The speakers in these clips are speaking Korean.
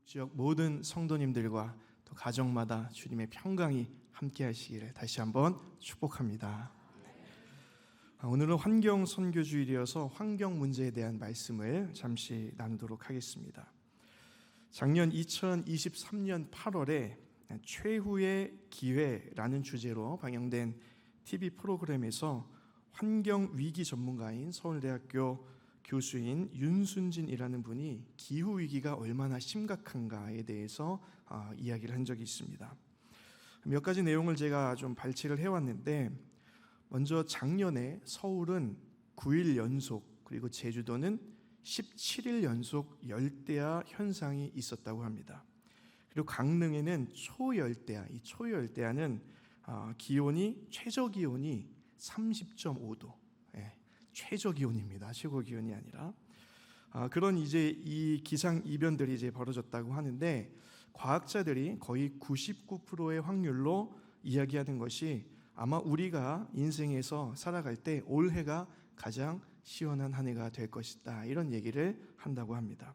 북지역 모든 성도님들과 또 가정마다 주님의 평강이 함께 하시기를 다시 한번 축복합니다. 오늘은 환경 선교주일이어서 환경 문제에 대한 말씀을 잠시 나누도록 하겠습니다. 작년 2023년 8월에 최후의 기회라는 주제로 방영된 TV 프로그램에서 환경 위기 전문가인 서울대학교 교수인 윤순진이라는 분이 기후 위기가 얼마나 심각한가에 대해서 이야기를 한 적이 있습니다. 몇 가지 내용을 제가 좀 발췌를 해왔는데, 먼저 작년에 서울은 9일 연속, 그리고 제주도는 17일 연속 열대야 현상이 있었다고 합니다. 그리고 강릉에는 초열대야, 이 초열대야는 기온이 최저 기온이 30.5도, 최저 기온입니다. 최고 기온이 아니라. 그런 이제 이 기상 이변들이 이제 벌어졌다고 하는데, 과학자들이 거의 99%의 확률로 이야기하는 것이 아마 우리가 인생에서 살아갈 때 올해가 가장 시원한 한 해가 될 것이다, 이런 얘기를 한다고 합니다.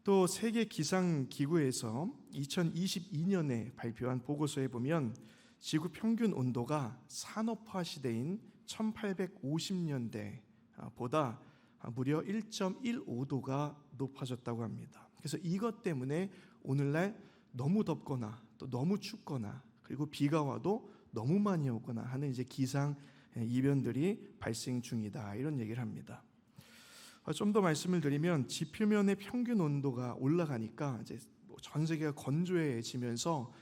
또 세계 기상 기구에서 2022년에 발표한 보고서에 보면 지구 평균 온도가 산업화 시대인 1850년대보다 무려 1.15도가 높아졌다고 합니다. 그래서 이것 때문에 오늘날 너무 덥거나 또 너무 춥거나, 그리고 비가 와도 너무 많이 오거나 하는 이제 기상 이변들이 발생 중이다, 이런 얘기를 합니다. 좀 더 말씀을 드리면, 지표면의 평균 온도가 올라가니까 이제 전 세계가 건조해지면서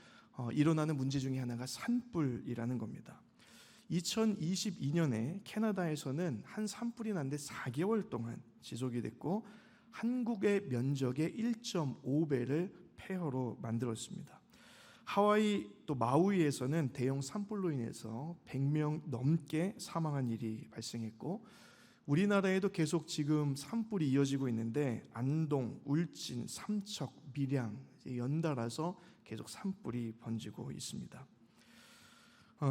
일어나는 문제 중에 하나가 산불이라는 겁니다. 2022년에 캐나다에서는 한 산불이 났는데 4개월 동안 지속이 됐고, 한국의 면적의 1.5배를 폐허로 만들었습니다. 하와이 또 마우이에서는 대형 산불로 인해서 100명 넘게 사망한 일이 발생했고, 우리나라에도 계속 지금 산불이 이어지고 있는데, 안동, 울진, 삼척, 밀양 연달아서 계속 산불이 번지고 있습니다.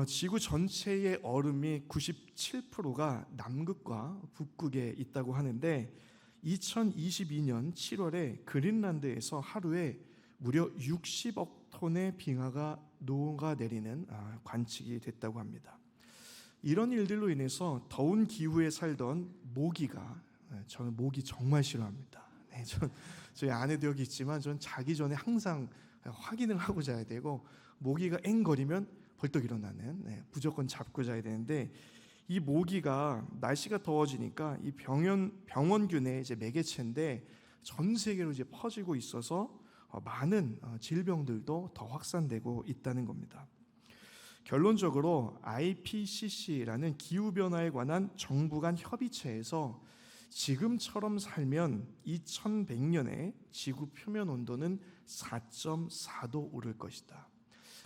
지구 전체의 얼음이 97%가 남극과 북극에 있다고 하는데, 2022년 7월에 그린란드에서 하루에 무려 60억 톤의 빙하가 녹아내리는 관측이 됐다고 합니다. 이런 일들로 인해서 더운 기후에 살던 모기가, 저는 모기 정말 싫어합니다. 저희 아내도 여기 있지만 저는 자기 전에 항상 확인을 하고 자야 되고, 모기가 앵거리면 벌떡 일어나는, 무조건 잡고 자야 되는데, 이 모기가 날씨가 더워지니까 이 병원균의 이제 매개체인데 전 세계로 이제 퍼지고 있어서 많은 질병들도 더 확산되고 있다는 겁니다. 결론적으로 IPCC라는 기후변화에 관한 정부 간 협의체에서 지금처럼 살면 2100년에 지구 표면 온도는 4.4도 오를 것이다.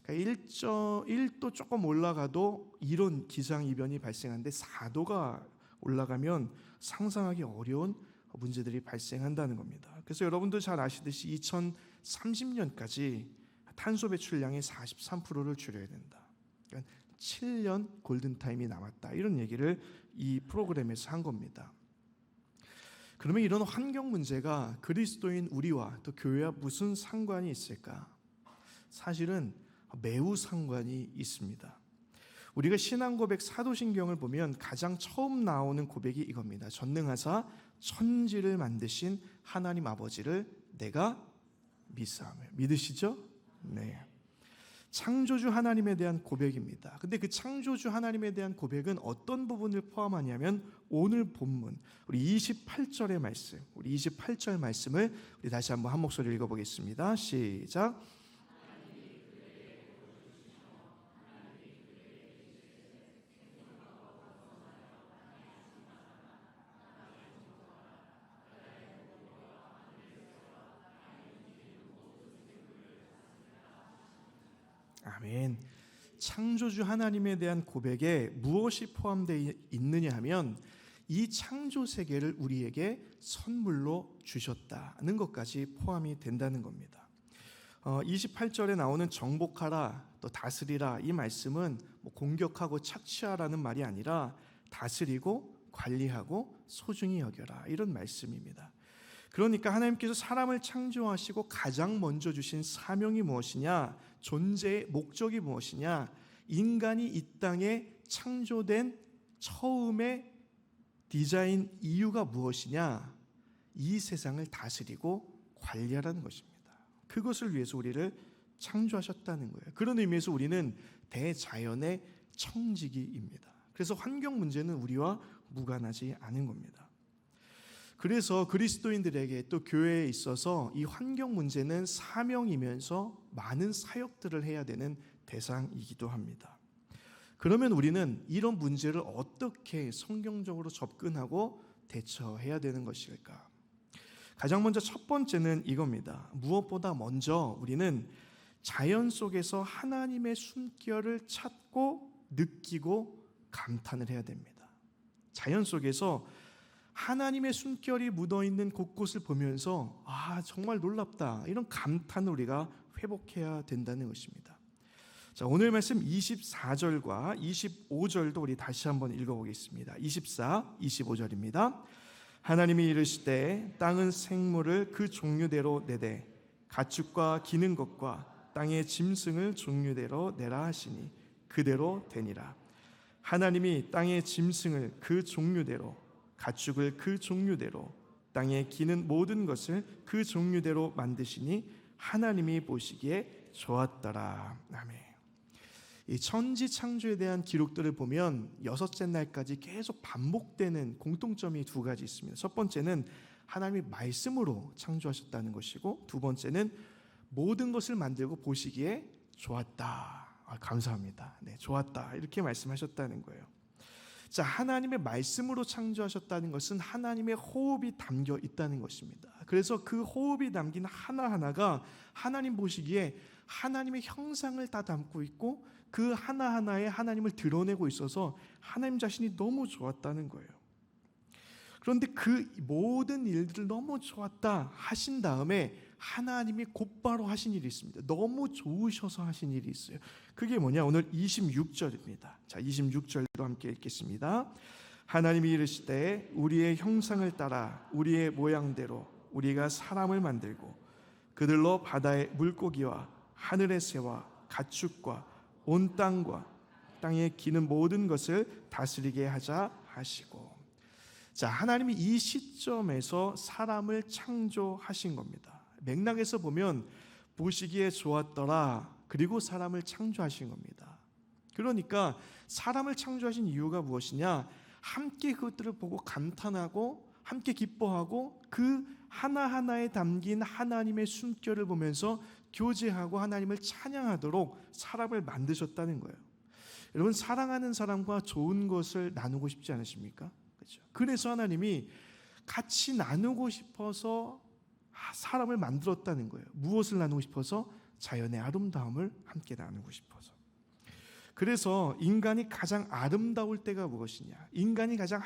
그러니까 1도 조금 올라가도 이런 기상이변이 발생하는데, 4도가 올라가면 상상하기 어려운 문제들이 발생한다는 겁니다. 그래서 여러분도 잘 아시듯이 2030년까지 탄소 배출량의 43%를 줄여야 된다. 그러니까 7년 골든타임이 남았다, 이런 얘기를 이 프로그램에서 한 겁니다. 그러면 이런 환경 문제가 그리스도인 우리와 또 교회와 무슨 상관이 있을까? 사실은 매우 상관이 있습니다. 우리가 신앙 고백 사도신경을 보면 가장 처음 나오는 고백이 이겁니다. 전능하사 천지를 만드신 하나님 아버지를 내가 믿사오며. 믿으시죠? 네. 창조주 하나님에 대한 고백입니다. 근데 그 창조주 하나님에 대한 고백은 어떤 부분을 포함하냐면, 오늘 본문 우리 28절의 말씀, 우리 28절 말씀을 우리 다시 한번 한 목소리 읽어보겠습니다. 시작. 아멘. 창조주 하나님에 대한 고백에 무엇이 포함되어 있느냐 하면, 이 창조 세계를 우리에게 선물로 주셨다는 것까지 포함이 된다는 겁니다. 28절에 나오는 정복하라, 또 다스리라, 이 말씀은 공격하고 착취하라는 말이 아니라 다스리고 관리하고 소중히 여겨라, 이런 말씀입니다. 그러니까 하나님께서 사람을 창조하시고 가장 먼저 주신 사명이 무엇이냐, 존재의 목적이 무엇이냐, 인간이 이 땅에 창조된 처음의 디자인 이유가 무엇이냐, 이 세상을 다스리고 관리하라는 것입니다. 그것을 위해서 우리를 창조하셨다는 거예요. 그런 의미에서 우리는 대자연의 청지기입니다. 그래서 환경 문제는 우리와 무관하지 않은 겁니다. 그래서 그리스도인들에게 또 교회에 있어서 이 환경 문제는 사명이면서 많은 사역들을 해야 되는 대상이기도 합니다. 그러면 우리는 이런 문제를 어떻게 성경적으로 접근하고 대처해야 되는 것일까? 가장 먼저 첫 번째는 이겁니다. 무엇보다 먼저 우리는 자연 속에서 하나님의 숨결을 찾고 느끼고 감탄을 해야 됩니다. 자연 속에서 하나님의 숨결이 묻어있는 곳곳을 보면서 정말 놀랍다, 이런 감탄을 우리가 회복해야 된다는 것입니다. 자, 오늘 말씀 24절과 25절도 우리 다시 한번 읽어보겠습니다. 24, 25절입니다. 하나님이 이르시되 땅은 생물을 그 종류대로 내되 가축과 기는 것과 땅의 짐승을 종류대로 내라 하시니 그대로 되니라. 하나님이 땅의 짐승을 그 종류대로, 가축을 그 종류대로, 땅에 기는 모든 것을 그 종류대로 만드시니 하나님이 보시기에 좋았더라. 아멘. 이 천지 창조에 대한 기록들을 보면 여섯째 날까지 계속 반복되는 공통점이 두 가지 있습니다. 첫 번째는 하나님이 말씀으로 창조하셨다는 것이고, 두 번째는 모든 것을 만들고 보시기에 좋았다. 감사합니다. 네, 좋았다, 이렇게 말씀하셨다는 거예요. 자, 하나님의 말씀으로 창조하셨다는 것은 하나님의 호흡이 담겨 있다는 것입니다. 그래서 그 호흡이 담긴 하나하나가 하나님 보시기에 하나님의 형상을 다 담고 있고 그 하나하나에 하나님을 드러내고 있어서 하나님 자신이 너무 좋았다는 거예요. 그런데 그 모든 일들을 너무 좋았다 하신 다음에 하나님이 곧바로 하신 일이 있습니다. 너무 좋으셔서 하신 일이 있어요. 그게 뭐냐? 오늘 26절입니다. 자, 26절도 함께 읽겠습니다. 하나님이 이르시되 우리의 형상을 따라 우리의 모양대로 우리가 사람을 만들고 그들로 바다의 물고기와 하늘의 새와 가축과 온 땅과 땅에 기는 모든 것을 다스리게 하자 하시고. 자, 하나님이 이 시점에서 사람을 창조하신 겁니다. 맥락에서 보면 보시기에 좋았더라, 그리고 사람을 창조하신 겁니다. 그러니까 사람을 창조하신 이유가 무엇이냐? 함께 그것들을 보고 감탄하고 함께 기뻐하고 그 하나하나에 담긴 하나님의 숨결을 보면서 교제하고 하나님을 찬양하도록 사람을 만드셨다는 거예요. 여러분, 사랑하는 사람과 좋은 것을 나누고 싶지 않으십니까? 그렇죠? 그래서 하나님이 같이 나누고 싶어서 사람을 만들었다는 거예요. 무엇을 나누고 싶어서? 자연의 아름다움을 함께 나누고 싶어서. 그래서 인간이 가장 아름다울 때가 무엇이냐? 인간이 가장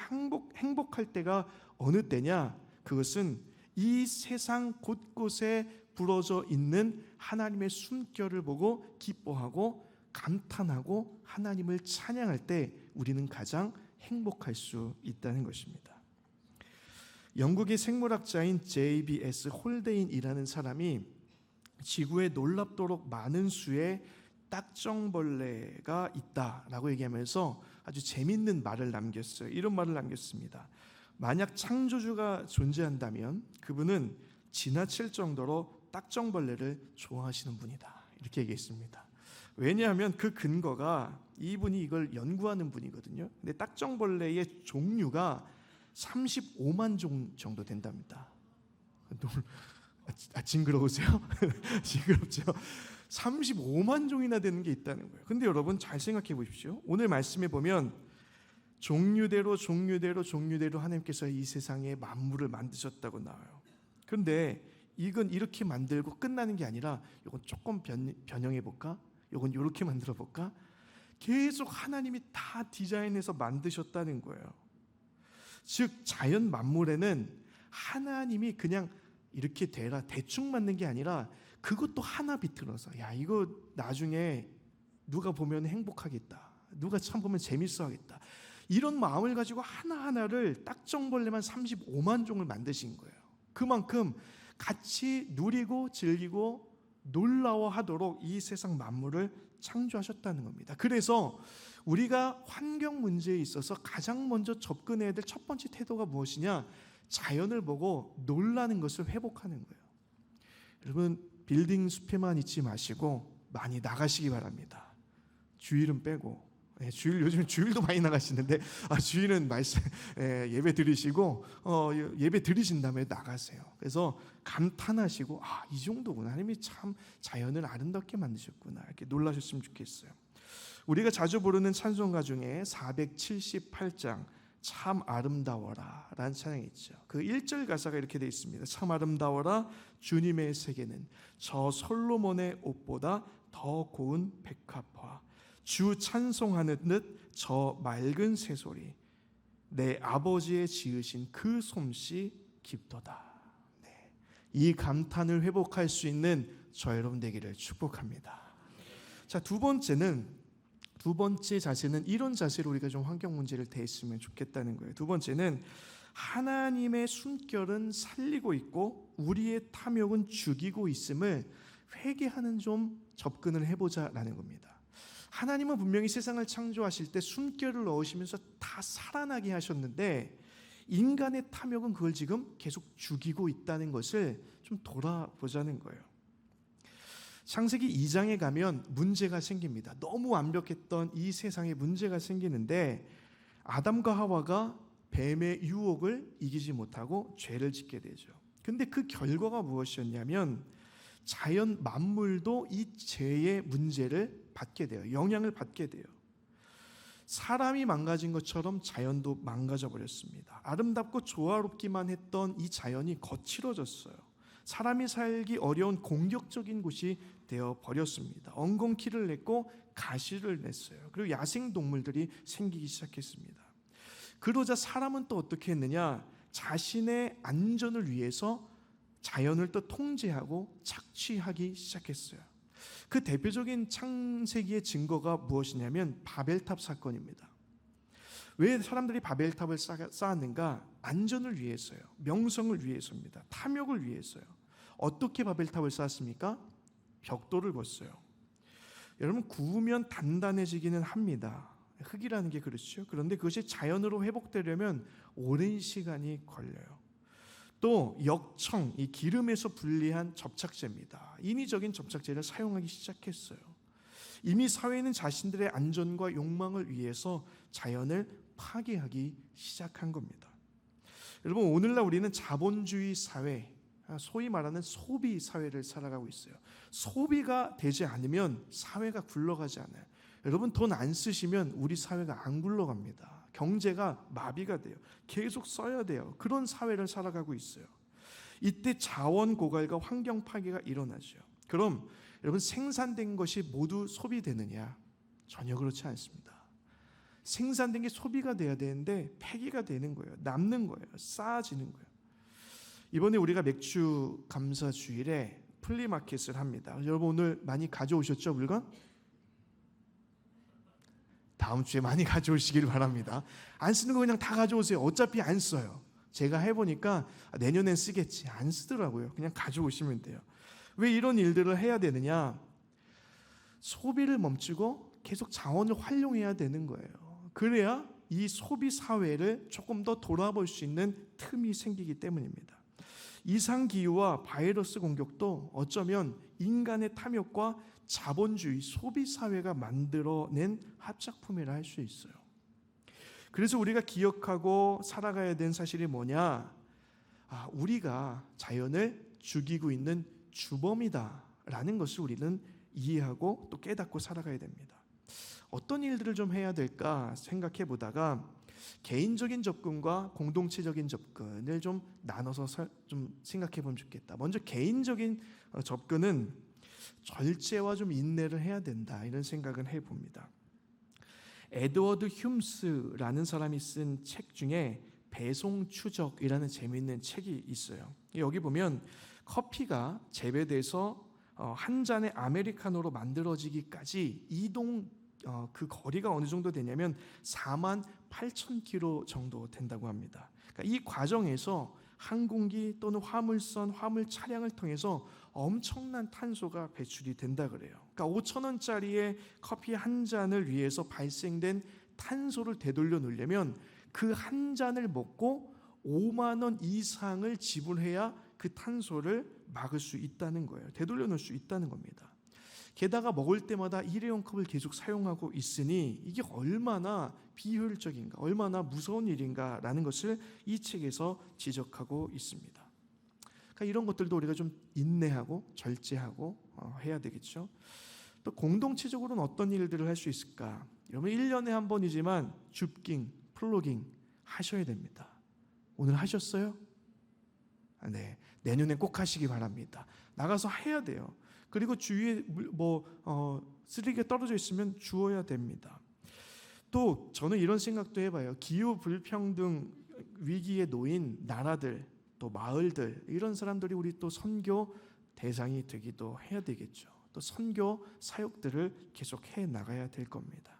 행복할 때가 어느 때냐? 그것은 이 세상 곳곳에 부러져 있는 하나님의 숨결을 보고 기뻐하고 감탄하고 하나님을 찬양할 때 우리는 가장 행복할 수 있다는 것입니다. 영국의 생물학자인 J.B.S. 홀데인이라는 사람이 지구에 놀랍도록 많은 수의 딱정벌레가 있다라고 얘기하면서 아주 재밌는 말을 남겼어요. 이런 말을 남겼습니다. 만약 창조주가 존재한다면 그분은 지나칠 정도로 딱정벌레를 좋아하시는 분이다, 이렇게 얘기했습니다. 왜냐하면 그 근거가 이분이 이걸 연구하는 분이거든요. 근데 딱정벌레의 종류가 35만 종 정도 된답니다. 징그러우세요? 징그럽죠? 35만 종이나 되는 게 있다는 거예요. 근데 여러분 잘 생각해 보십시오. 오늘 말씀에 보면 종류대로 하나님께서 이 세상에 만물을 만드셨다고 나와요. 그런데 이건 이렇게 만들고 끝나는 게 아니라 이건 조금 변형해 볼까? 이건 이렇게 만들어 볼까? 계속 하나님이 다 디자인해서 만드셨다는 거예요. 즉 자연 만물에는 하나님이 그냥 이렇게 되라 대충 만든 게 아니라 그것도 하나 비틀어서 야, 이거 나중에 누가 보면 행복하겠다, 누가 참 보면 재밌어 하겠다, 이런 마음을 가지고 하나하나를 딱정벌레만 35만 종을 만드신 거예요. 그만큼 같이 누리고 즐기고 놀라워하도록 이 세상 만물을 창조하셨다는 겁니다. 그래서 우리가 환경 문제에 있어서 가장 먼저 접근해야 될 첫 번째 태도가 무엇이냐? 자연을 보고 놀라는 것을 회복하는 거예요. 여러분, 빌딩 숲에만 있지 마시고 많이 나가시기 바랍니다. 주일은 빼고. 주일, 요즘 주일도 많이 나가시는데 주일은 말씀 예배 드리시고 예배 드리신 다음에 나가세요. 그래서 감탄하시고 이 정도구나, 하나님이 참 자연을 아름답게 만드셨구나, 이렇게 놀라셨으면 좋겠어요. 우리가 자주 부르는 찬송가 중에 478장 참 아름다워라 라는 찬양이 있죠. 그 1절 가사가 이렇게 되어 있습니다. 참 아름다워라 주님의 세계는 저 솔로몬의 옷보다 더 고운 백합화, 주 찬송하는 듯 저 맑은 새소리, 내 아버지의 지으신 그 솜씨 깊도다. 네. 이 감탄을 회복할 수 있는 저 여러분 되기를 축복합니다. 자, 두 번째 자세는 이런 자세로 우리가 좀 환경 문제를 대했으면 좋겠다는 거예요. 두 번째는 하나님의 숨결은 살리고 있고 우리의 탐욕은 죽이고 있음을 회개하는 좀 접근을 해보자라는 겁니다. 하나님은 분명히 세상을 창조하실 때 숨결을 넣으시면서 다 살아나게 하셨는데 인간의 탐욕은 그걸 지금 계속 죽이고 있다는 것을 좀 돌아보자는 거예요. 창세기 2장에 가면 문제가 생깁니다. 너무 완벽했던 이 세상에 문제가 생기는데 아담과 하와가 뱀의 유혹을 이기지 못하고 죄를 짓게 되죠. 근데 그 결과가 무엇이었냐면 자연 만물도 이 죄의 문제를 받게 돼요. 영향을 받게 돼요. 사람이 망가진 것처럼 자연도 망가져 버렸습니다. 아름답고 조화롭기만 했던 이 자연이 거칠어졌어요. 사람이 살기 어려운 공격적인 곳이 되어 버렸습니다. 엉겅퀴를 냈고 가시를 냈어요. 그리고 야생 동물들이 생기기 시작했습니다. 그러자 사람은 또 어떻게 했느냐? 자신의 안전을 위해서 자연을 또 통제하고 착취하기 시작했어요. 그 대표적인 창세기의 증거가 무엇이냐면 바벨탑 사건입니다. 왜 사람들이 바벨탑을 쌓았는가? 안전을 위해서요. 명성을 위해서입니다. 탐욕을 위해서요. 어떻게 바벨탑을 쌓았습니까? 벽돌을 걷어요. 여러분, 구우면 단단해지기는 합니다. 흙이라는 게 그렇죠. 그런데 그것이 자연으로 회복되려면 오랜 시간이 걸려요. 또 역청, 이 기름에서 분리한 접착제입니다. 인위적인 접착제를 사용하기 시작했어요. 이미 사회는 자신들의 안전과 욕망을 위해서 자연을 파괴하기 시작한 겁니다. 여러분, 오늘날 우리는 자본주의 사회, 소위 말하는 소비 사회를 살아가고 있어요. 소비가 되지 않으면 사회가 굴러가지 않아요. 여러분, 돈 안 쓰시면 우리 사회가 안 굴러갑니다. 경제가 마비가 돼요. 계속 써야 돼요. 그런 사회를 살아가고 있어요. 이때 자원 고갈과 환경 파괴가 일어나죠. 그럼 여러분, 생산된 것이 모두 소비되느냐? 전혀 그렇지 않습니다. 생산된 게 소비가 돼야 되는데 폐기가 되는 거예요. 남는 거예요. 쌓아지는 거예요. 이번에 우리가 맥주 감사 주일에 플리마켓을 합니다. 여러분, 오늘 많이 가져오셨죠, 물건? 다음 주에 많이 가져오시길 바랍니다. 안 쓰는 거 그냥 다 가져오세요. 어차피 안 써요. 제가 해보니까 내년엔 쓰겠지. 안 쓰더라고요. 그냥 가져오시면 돼요. 왜 이런 일들을 해야 되느냐? 소비를 멈추고 계속 자원을 활용해야 되는 거예요. 그래야 이 소비 사회를 조금 더 돌아볼 수 있는 틈이 생기기 때문입니다. 이상기후와 바이러스 공격도 어쩌면 인간의 탐욕과 자본주의 소비 사회가 만들어낸 합작품이라 할 수 있어요. 그래서 우리가 기억하고 살아가야 되는 사실이 뭐냐? 우리가 자연을 죽이고 있는 주범이다라는 것을 우리는 이해하고 또 깨닫고 살아가야 됩니다. 어떤 일들을 좀 해야 될까 생각해 보다가 개인적인 접근과 공동체적인 접근을 좀 나눠서 좀 생각해 보면 좋겠다. 먼저 개인적인 접근은 절제와 좀 인내를 해야 된다, 이런 생각을 해봅니다. 에드워드 휴므스라는 사람이 쓴 책 중에 배송 추적이라는 재미있는 책이 있어요. 여기 보면 커피가 재배돼서 한 잔의 아메리카노로 만들어지기까지 이동 그 거리가 어느 정도 되냐면 48,000km 정도 된다고 합니다. 그러니까 이 과정에서 항공기 또는 화물선, 화물 차량을 통해서 엄청난 탄소가 배출이 된다 그래요. 그러니까 5,000원짜리의 커피 한 잔을 위해서 발생된 탄소를 되돌려 놓으려면 그 한 잔을 먹고 5만 원 이상을 지불해야 그 탄소를 막을 수 있다는 거예요. 되돌려 놓을 수 있다는 겁니다. 게다가 먹을 때마다 일회용 컵을 계속 사용하고 있으니 이게 얼마나 비효율적인가, 얼마나 무서운 일인가라는 것을 이 책에서 지적하고 있습니다. 그러니까 이런 것들도 우리가 좀 인내하고 절제하고 해야 되겠죠. 또 공동체적으로는 어떤 일들을 할 수 있을까? 여러분 1년에 한 번이지만 줍깅, 플로깅 하셔야 됩니다. 오늘 하셨어요? 네, 내년에 꼭 하시기 바랍니다. 나가서 해야 돼요. 그리고 주위에 쓰레기가 떨어져 있으면 주워야 됩니다. 또 저는 이런 생각도 해봐요. 기후 불평등 위기에 놓인 나라들, 또 마을들, 이런 사람들이 우리 또 선교 대상이 되기도 해야 되겠죠. 또 선교 사역들을 계속 해 나가야 될 겁니다.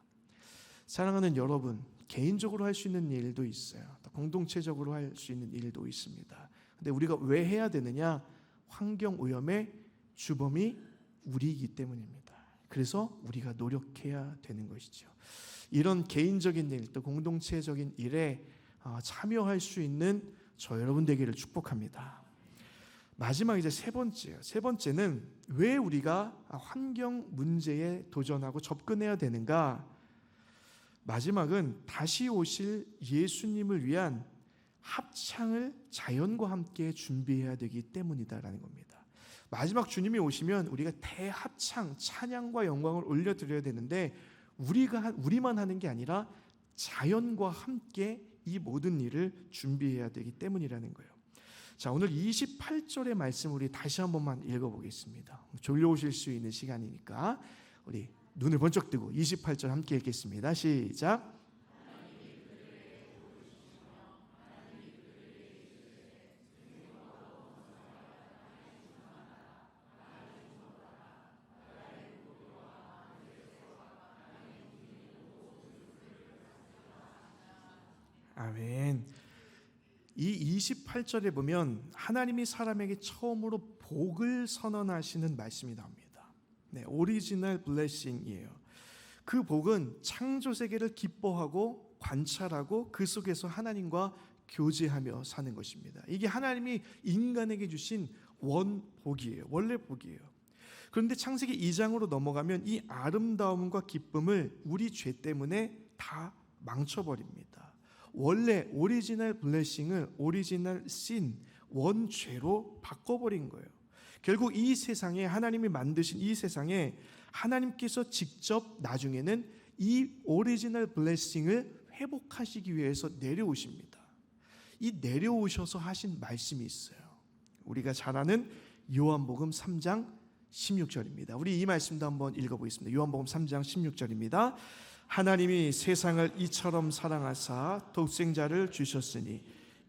사랑하는 여러분, 개인적으로 할 수 있는 일도 있어요. 또 공동체적으로 할 수 있는 일도 있습니다. 근데 우리가 왜 해야 되느냐? 환경 오염의 주범이 우리이기 때문입니다. 그래서 우리가 노력해야 되는 것이죠. 이런 개인적인 일, 또 공동체적인 일에 참여할 수 있는 저 여러분 되기를 축복합니다. 마지막 이제 세 번째예요. 세 번째는 왜 우리가 환경 문제에 도전하고 접근해야 되는가? 마지막은 다시 오실 예수님을 위한 합창을 자연과 함께 준비해야 되기 때문이다라는 겁니다. 마지막 주님이 오시면 우리가 대합창, 찬양과 영광을 올려드려야 되는데 우리만 하는 게 아니라 자연과 함께 이 모든 일을 준비해야 되기 때문이라는 거예요. 자, 오늘 28절의 말씀 우리 다시 한 번만 읽어보겠습니다. 졸려오실 수 있는 시간이니까 우리 눈을 번쩍 뜨고 28절 함께 읽겠습니다. 시작. 아멘. 이 28절에 보면 하나님이 사람에게 처음으로 복을 선언하시는 말씀이 나옵니다. 네, 오리지널 블레싱이에요. 그 복은 창조 세계를 기뻐하고 관찰하고 그 속에서 하나님과 교제하며 사는 것입니다. 이게 하나님이 인간에게 주신 원복이에요. 원래 복이에요. 그런데 창세기 2장으로 넘어가면 이 아름다움과 기쁨을 우리 죄 때문에 다 망쳐버립니다. 원래 오리지널 블레싱을 오리지널 신, 원죄로 바꿔버린 거예요. 결국 이 세상에 하나님이 만드신 이 세상에 하나님께서 직접 나중에는 이 오리지널 블레싱을 회복하시기 위해서 내려오십니다. 이 내려오셔서 하신 말씀이 있어요. 우리가 잘 아는 요한복음 3장 16절입니다. 우리 이 말씀도 한번 읽어보겠습니다. 요한복음 3장 16절입니다. 하나님이 세상을 이처럼 사랑하사 독생자를 주셨으니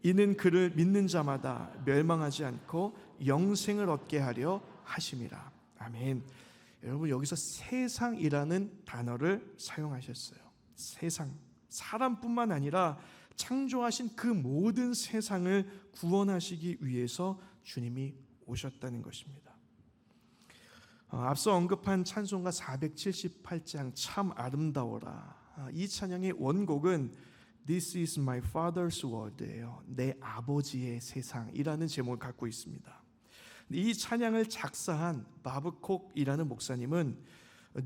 이는 그를 믿는 자마다 멸망하지 않고 영생을 얻게 하려 하심이라. 아멘. 여러분 여기서 세상이라는 단어를 사용하셨어요. 세상, 사람뿐만 아니라 창조하신 그 모든 세상을 구원하시기 위해서 주님이 오셨다는 것입니다. 앞서 언급한 찬송가 478장 참 아름다워라. 이 찬양의 원곡은 This is my father's world예요. 내 아버지의 세상이라는 제목을 갖고 있습니다. 이 찬양을 작사한 바브콕이라는 목사님은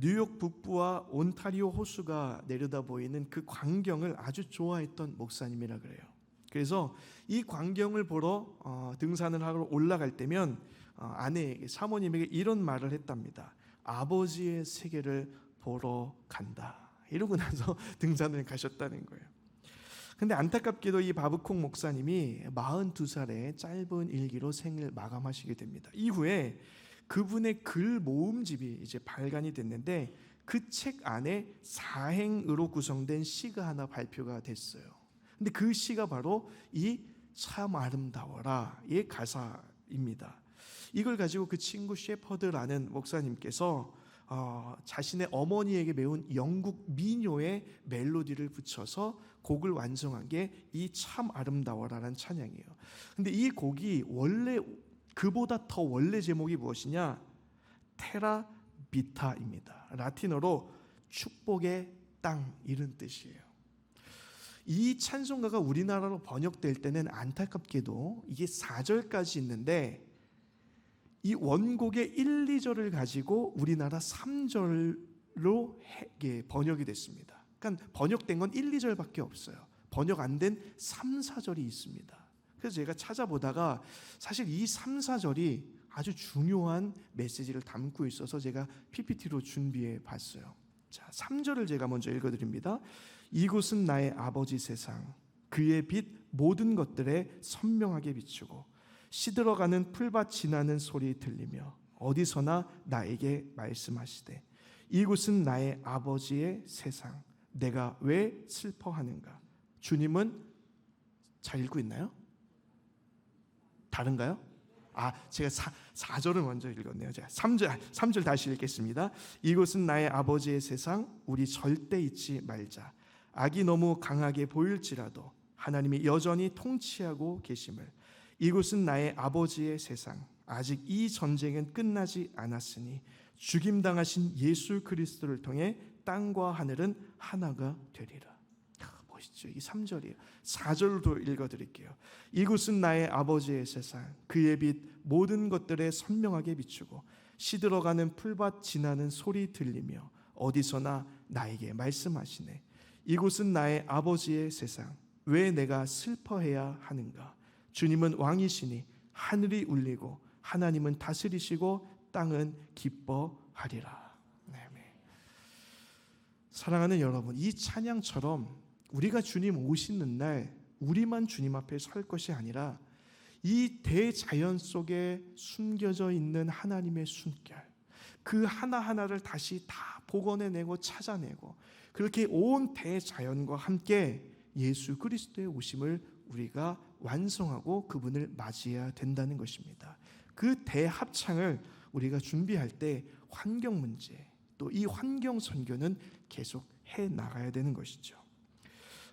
뉴욕 북부와 온타리오 호수가 내려다 보이는 그 광경을 아주 좋아했던 목사님이라 그래요. 그래서 이 광경을 보러 등산을 하러 올라갈 때면 아내에게, 사모님에게 이런 말을 했답니다. 아버지의 세계를 보러 간다. 이러고 나서 등산을 가셨다는 거예요. 근데 안타깝게도 이 바브콕 목사님이 42살에 짧은 일기로 생을 마감하시게 됩니다. 이후에 그분의 글 모음집이 이제 발간이 됐는데 그 책 안에 사행으로 구성된 시가 하나 발표가 됐어요. 근데 그 시가 바로 이 참 아름다워라의 가사입니다. 이걸 가지고 그 친구 셰퍼드라는 목사님께서 자신의 어머니에게 배운 영국 민요의 멜로디를 붙여서 곡을 완성한 게 이 참 아름다워라는 찬양이에요. 근데 이 곡이 원래 그보다 더 원래 제목이 무엇이냐? 테라 비타입니다. 라틴어로 축복의 땅 이런 뜻이에요. 이 찬송가가 우리나라로 번역될 때는 안타깝게도 이게 4절까지 있는데 이 원곡의 1, 2절을 가지고 우리나라 3절로 번역이 됐습니다. 그러니까 번역된 건 1, 2절밖에 없어요. 번역 안 된 3, 4절이 있습니다. 그래서 제가 찾아보다가 사실 이 3, 4절이 아주 중요한 메시지를 담고 있어서 제가 PPT로 준비해 봤어요. 자, 3절을 제가 먼저 읽어드립니다. 이곳은 나의 아버지 세상, 그의 빛 모든 것들에 선명하게 비추고 시들어가는 풀밭 지나는 소리 들리며 어디서나 나에게 말씀하시되 이곳은 나의 아버지의 세상, 내가 왜 슬퍼하는가? 주님은 잘 읽고 있나요? 다른가요? 제가 4절을 먼저 읽었네요. 제가 3절 다시 읽겠습니다. 이곳은 나의 아버지의 세상, 우리 절대 잊지 말자. 악이 너무 강하게 보일지라도 하나님이 여전히 통치하고 계심을. 이곳은 나의 아버지의 세상, 아직 이 전쟁은 끝나지 않았으니 죽임당하신 예수 그리스도를 통해 땅과 하늘은 하나가 되리라. 보시죠. 이 3절이에요. 4절도 읽어드릴게요. 이곳은 나의 아버지의 세상, 그의 빛 모든 것들에 선명하게 비추고 시들어가는 풀밭 지나는 소리 들리며 어디서나 나에게 말씀하시네. 이곳은 나의 아버지의 세상, 왜 내가 슬퍼해야 하는가? 주님은 왕이시니 하늘이 울리고 하나님은 다스리시고 땅은 기뻐하리라. 네. 사랑하는 여러분, 이 찬양처럼 우리가 주님 오시는 날 우리만 주님 앞에 설 것이 아니라 이 대자연 속에 숨겨져 있는 하나님의 숨결, 그 하나하나를 다시 다 복원해내고 찾아내고 그렇게 온 대자연과 함께 예수 그리스도의 오심을 우리가 완성하고 그분을 맞이해야 된다는 것입니다. 그 대합창을 우리가 준비할 때 환경 문제, 또 이 환경 선교는 계속 해 나가야 되는 것이죠.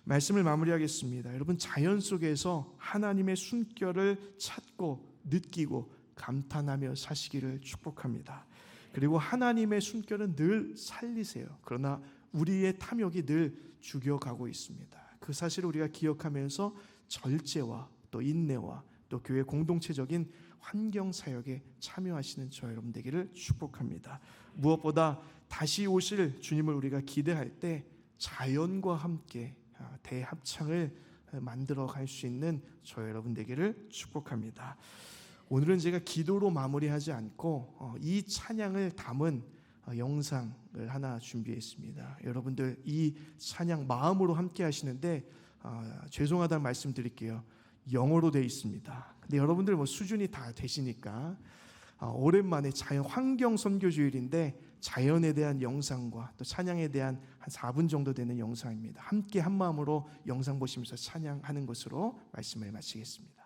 말씀을 마무리하겠습니다. 여러분, 자연 속에서 하나님의 숨결을 찾고 느끼고 감탄하며 사시기를 축복합니다. 그리고 하나님의 숨결은 늘 살리세요. 그러나 우리의 탐욕이 늘 죽여가고 있습니다. 그 사실을 우리가 기억하면서 절제와 또 인내와 또 교회 공동체적인 환경 사역에 참여하시는 저 여러분 되기를 축복합니다. 무엇보다 다시 오실 주님을 우리가 기대할 때 자연과 함께 대합창을 만들어 갈 수 있는 저 여러분 되기를 축복합니다. 오늘은 제가 기도로 마무리하지 않고 이 찬양을 담은 영상을 하나 준비했습니다. 여러분들 이 찬양 마음으로 함께 하시는데 죄송하다는 말씀 드릴게요. 영어로 되어 있습니다. 근데 여러분들 수준이 다 되시니까 오랜만에 자연 환경 선교 주일인데 자연에 대한 영상과 또 찬양에 대한 한 4분 정도 되는 영상입니다. 함께 한 마음으로 영상 보시면서 찬양하는 것으로 말씀을 마치겠습니다.